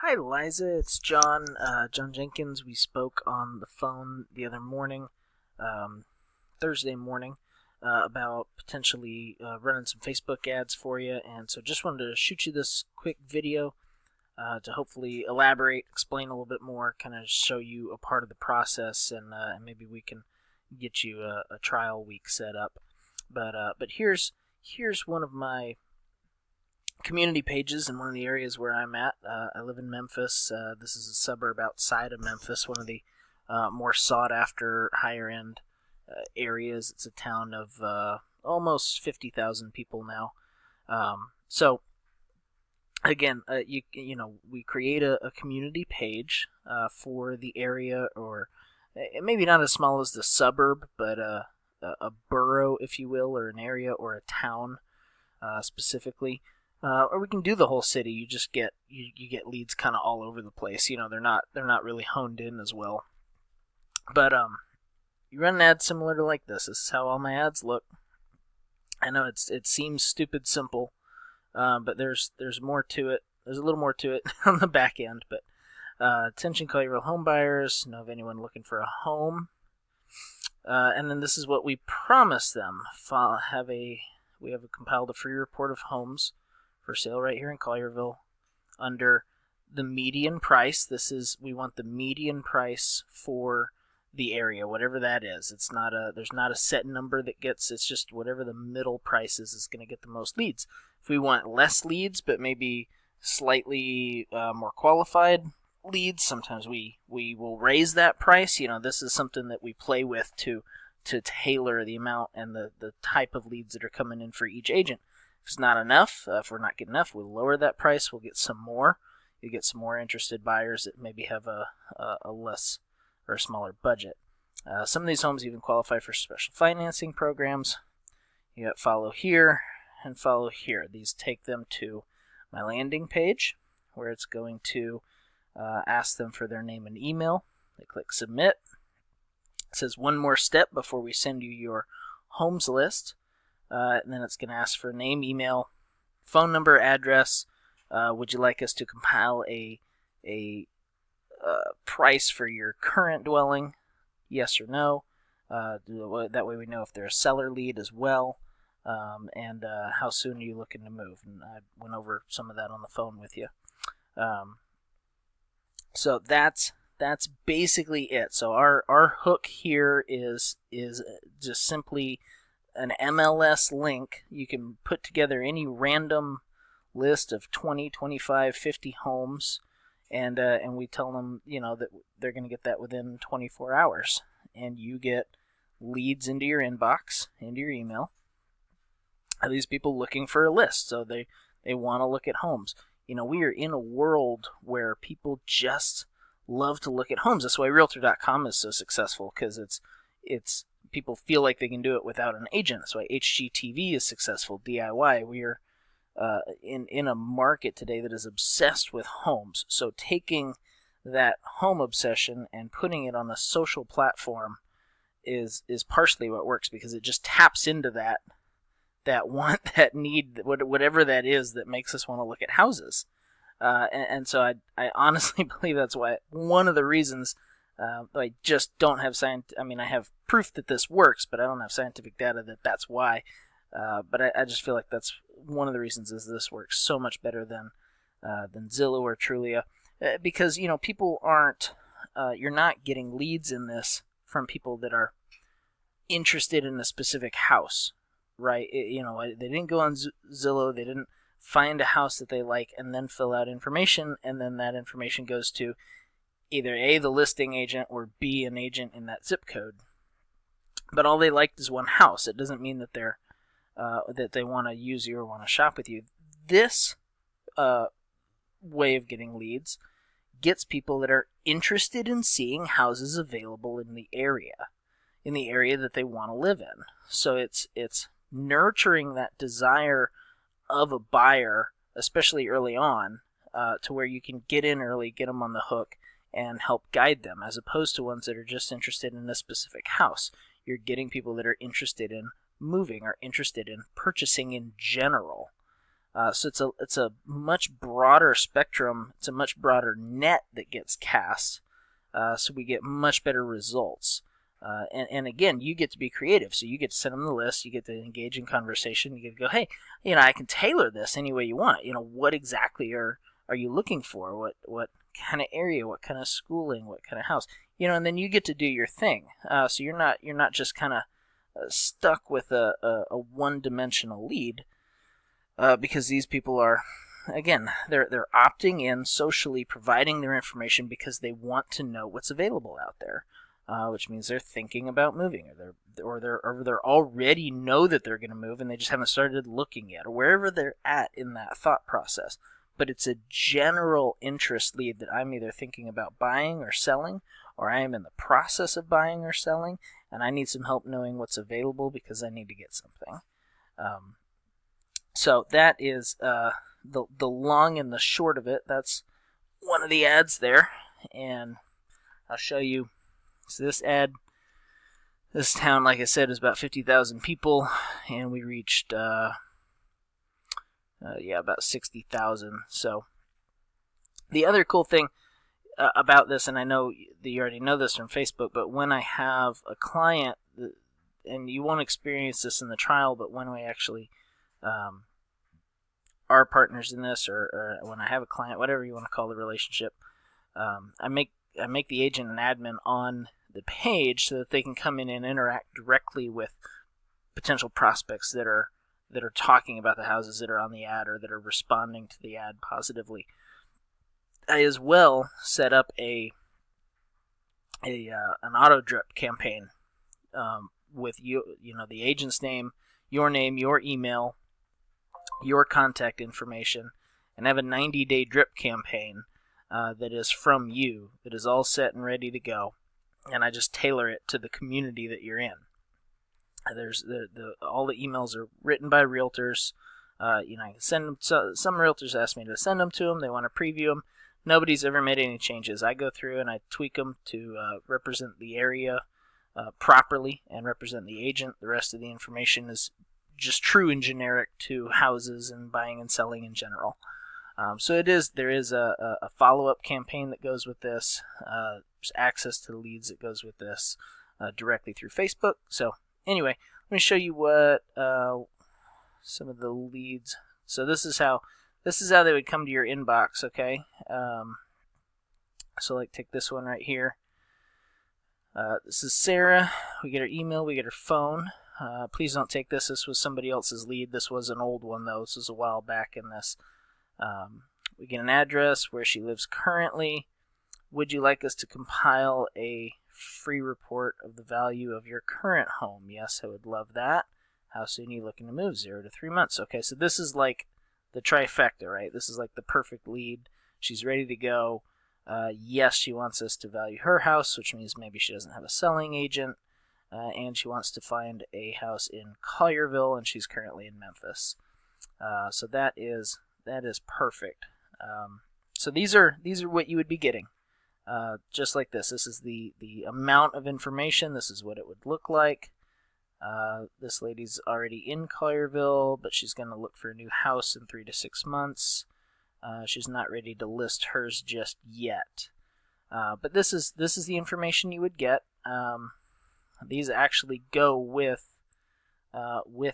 Hi, Liza. It's John. John Jenkins. We spoke on the phone the other morning, um, Thursday morning, about potentially running some Facebook ads for you. And so just wanted to shoot you this quick video to hopefully elaborate, explain a little bit more, kind of show you a part of the process, and maybe we can get you a trial week set up. But here's one of my community pages in one of the areas where I'm at. I live in Memphis. This is a suburb outside of Memphis, one of the more sought after, higher end areas. It's a town of almost 50,000 people now. So again, we create a community page for the area, or maybe not as small as the suburb, but a borough, if you will, or an area or a town specifically. Or we can do the whole city. You just get you get leads kind of all over the place. They're not really honed in as well. But you run an ad similar to like this. This is how all my ads look. I know it seems stupid simple, but there's more to it. There's a little more to it on the back end. But attention, Collierville home buyers. Know of anyone looking for a home? And then this is what we promise them. We have compiled a free report of homes for sale right here in Collierville under the median price. We want the median price for the area, whatever that is. There's not a set number it's just whatever the middle price is going to get the most leads. If we want less leads, but maybe slightly more qualified leads, sometimes we will raise that price. This is something that we play with to tailor the amount and the type of leads that are coming in for each agent. If it's not enough, if we're not getting enough, we'll lower that price. We'll get some more. You get some more interested buyers that maybe have a less or a smaller budget. Some of these homes even qualify for special financing programs. You got follow here and follow here. These take them to my landing page where it's going to ask them for their name and email. They click submit. It says one more step before we send you your homes list. And then it's going to ask for name, email, phone number, address. Would you like us to compile a price for your current dwelling? Yes or no. That way we know if they're a seller lead as well. And how soon are you looking to move? And I went over some of that on the phone with you. So that's basically it. So our hook here is just simply an MLS link. You can put together any random list of 20, 25, 50 homes, and we tell them, that they're going to get that within 24 hours, and you get leads into your inbox, into your email. Of these people looking for a list, so they want to look at homes. We are in a world where people just love to look at homes. That's why Realtor.com is so successful, because it's people feel like they can do it without an agent. That's why HGTV is successful. DIY. We are in a market today that is obsessed with homes. So taking that home obsession and putting it on a social platform is partially what works, because it just taps into that want, that need, whatever that is that makes us want to look at houses. And so I honestly believe that's why one of the reasons I just don't have I have proof that this works, but I don't have scientific data that's why. But I just feel like that's one of the reasons is this works so much better than Zillow or Trulia, because people aren't. You're not getting leads in this from people that are interested in a specific house, right? They didn't go on Zillow. They didn't find a house that they like and then fill out information, and then that information goes to either A, the listing agent, or B, an agent in that zip code. But all they liked is one house. It doesn't mean that that they want to use you or want to shop with you. This way of getting leads gets people that are interested in seeing houses available in the area that they want to live in. So it's nurturing that desire of a buyer, especially early on, to where you can get in early, get them on the hook, and help guide them, as opposed to ones that are just interested in a specific house. You're getting people that are interested in moving, or interested in purchasing in general. So it's a much broader spectrum. It's a much broader net that gets cast. So we get much better results. And again, you get to be creative. So you get to send them the list. You get to engage in conversation. You get to go, hey, I can tailor this any way you want. What exactly are you looking for? What kind of area? What kind of schooling? What kind of house? And then you get to do your thing. So you're not just kind of stuck with a one-dimensional lead. Because these people are, again, they're opting in socially, providing their information because they want to know what's available out there, which means they're thinking about moving, or they're already know that they're going to move and they just haven't started looking yet, or wherever they're at in that thought process. But it's a general interest lead that I'm either thinking about buying or selling, or I am in the process of buying or selling, and I need some help knowing what's available because I need to get something. So that is the long and the short of it. That's one of the ads there, and I'll show you. So this ad, this town, like I said, is about 50,000 people, and we reached about 60,000. So the other cool thing about this, and I know that you already know this from Facebook, but when I have a client, and you won't experience this in the trial, but when we actually are partners in this, or when I have a client, whatever you want to call the relationship, I make the agent an admin on the page so that they can come in and interact directly with potential prospects that are talking about the houses that are on the ad or that are responding to the ad positively. I as well set up an auto drip campaign with the agent's name, your email, your contact information, and have a 90-day drip campaign that is from you, that is all set and ready to go, and I just tailor it to the community that you're in. There's all the emails are written by realtors. I can send them. Some realtors ask me to send them to them. They want to preview them. Nobody's ever made any changes. I go through and I tweak them to represent the area properly and represent the agent. The rest of the information is just true and generic to houses and buying and selling in general. So there is a follow-up campaign that goes with this. There's access to the leads that goes with this directly through Facebook. So anyway, let me show you what some of the leads. So this is how they would come to your inbox. Okay. So take this one right here. This is Sarah. We get her email. We get her phone. Please don't take this. This was somebody else's lead. This was an old one, though. This was a while back in this. We get an address, where she lives currently. Would you like us to compile a free report of the value of your current home? Yes, I would love that. How soon are you looking to move? 0 to 3 months. Okay, so this is like the trifecta, right? This is like the perfect lead. She's ready to go. Yes, she wants us to value her house, which means maybe she doesn't have a selling agent. And she wants to find a house in Collierville, and she's currently in Memphis. So that is perfect. So these are what you would be getting, just like this. This is the amount of information. This is what it would look like. This lady's already in Collierville, but she's going to look for a new house in 3 to 6 months. She's not ready to list hers just yet. But this is the information you would get. These actually go with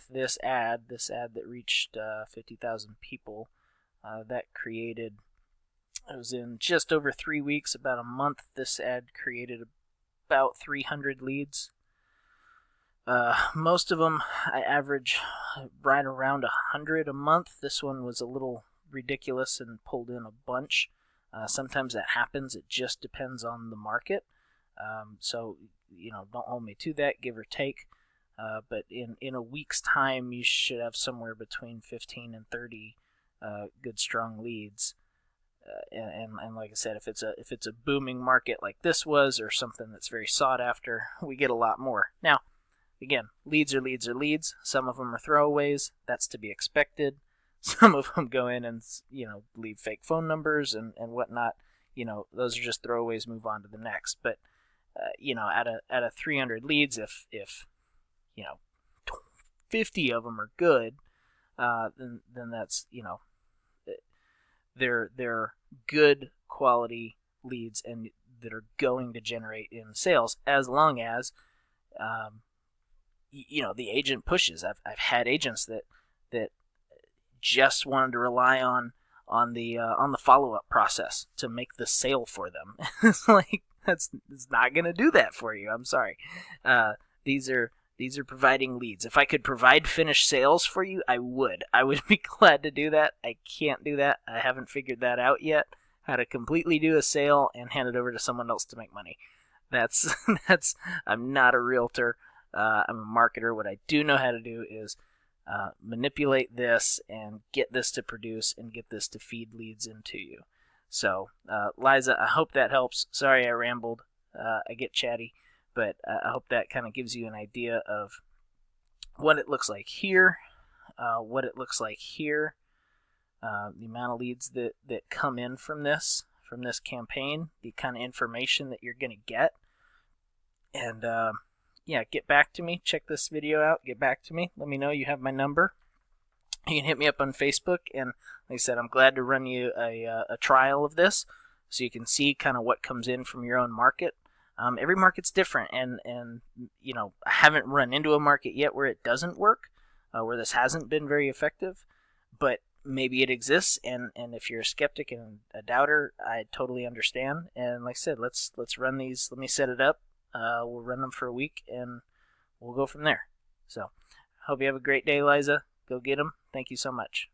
this ad that reached 50,000 people. That created, it was in just over 3 weeks, about a month. This ad created about 300 leads. Most of them, I average right around 100 a month. This one was a little ridiculous and pulled in a bunch. Sometimes that happens. It just depends on the market. So, don't hold me to that, give or take. But in a week's time, you should have somewhere between 15 and 30 good, strong leads. And like I said, if it's a booming market like this was, or something that's very sought after, we get a lot more. Now, again, leads are leads are leads. Some of them are throwaways. That's to be expected. Some of them go in and leave fake phone numbers and whatnot. Those are just throwaways. Move on to the next. But out of 300 leads, if 50 of them are good, then that's, they're good quality leads and that are going to generate in sales, as long as the agent pushes. I've had agents that just wanted to rely on the follow up process to make the sale for them. It's like it's not going to do that for you. I'm sorry. These are providing leads. If I could provide finished sales for you, I would. I would be glad to do that. I can't do that. I haven't figured that out yet. How to completely do a sale and hand it over to someone else to make money. That's I'm not a realtor. I'm a marketer. What I do know how to do is manipulate this and get this to produce and get this to feed leads into you. So, Liza, I hope that helps. Sorry I rambled. I get chatty, but I hope that kind of gives you an idea of what it looks like here, what it looks like here, the amount of leads that come in from this campaign, the kind of information that you're going to get. And get back to me. Check this video out. Get back to me. Let me know. You have my number. You can hit me up on Facebook. And like I said, I'm glad to run you a trial of this so you can see kind of what comes in from your own market. Every market's different. And I haven't run into a market yet where it doesn't work, where this hasn't been very effective. But maybe it exists. And if you're a skeptic and a doubter, I totally understand. And like I said, let's run these. Let me set it up. We'll run them for a week, and we'll go from there. So, hope you have a great day, Liza. Go get them. Thank you so much.